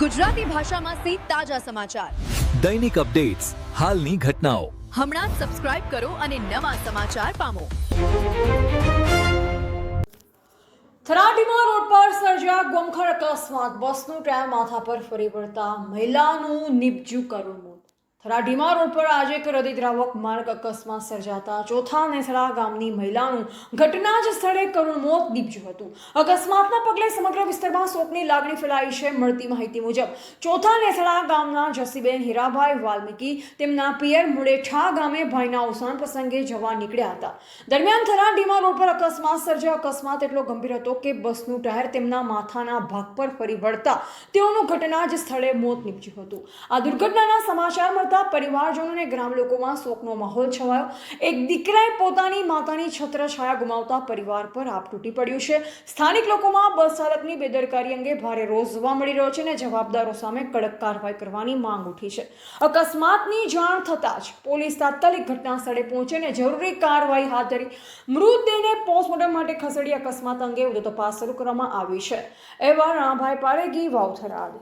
ગુજરાતી ભાષામાં તાજા સમાચાર, દૈનિક અપડેટ્સ, હાલની ઘટનાઓ. હમણાં જ સબસ્ક્રાઇબ કરો અને નવા સમાચાર પામો. થરાટીમાં રોડ પર સર્જાયા ગમખર અકસ્માત. બસનું ટાયર માથા પર ફરી વળતા મહિલાનું નિપજ્યું કરુણ મોત. થરાટીમાં રોડ પર આજે એક હૃદયદ્રાવક માર્ગ અકસ્માત સર્જાતા ચોથા નેસડા ગામની મહિલાનું ઘટના જ સ્થળે કરુણ મોત નીપજ્યું હતું. અકસ્માતના પગલે સમગ્ર વિસ્તારમાં શોકની લાગણી ફેલાઈ છે. મળતી માહિતી મુજબ ચોથા નેસડા ગામના જસીબેન હીરાભાઈ વાલ્મીકી તેમના પિયર મુડેઠા ગામે ભાઈના અવસાન પ્રસંગે જવા નીકળ્યા હતા. દરમિયાન થરાટીમાં રોડ પર અકસ્માત સર્જાયો. અકસ્માત એટલો ગંભીર હતો કે બસનું ટાયર તેમના માથાના ભાગ પર ફરી વળતા તેઓનું ઘટના જ સ્થળે મોત નીપજ્યું હતું. આ દુર્ઘટનાના સમાચાર મળતા પરિવારજનો અને ગ્રામ લોકોમાં શોકનો માહોલ છવાયો. એક દીકરાએ પોતાની માતાની છત્રછાયા ગુમાવતા પરિવાર પર આપ તૂટી પડ્યું છે. સ્થાનિક લોકોમાં બસ ચાલકની બેદરકારી અંગે ભારે રોષ જોવા મળી રહ્યો છે અને જવાબદારો સામે કડક કાર્યવાહી કરવાની માંગ ઉઠી છે. અકસ્માતની જાણ થતાં જ પોલીસ તાત્કાલિક ઘટના સ્થળે પહોંચી અને જરૂરી કાર્યવાહી હાથ ધરી મૃતદેહને પોસ્ટમોર્ટમ માટે ખસેડી અકસ્માત અંગે વધુ તપાસ શરૂ કરવામાં આવી છે. એવા રાણાભાઈ પારેગી, વાવ, થરાદ.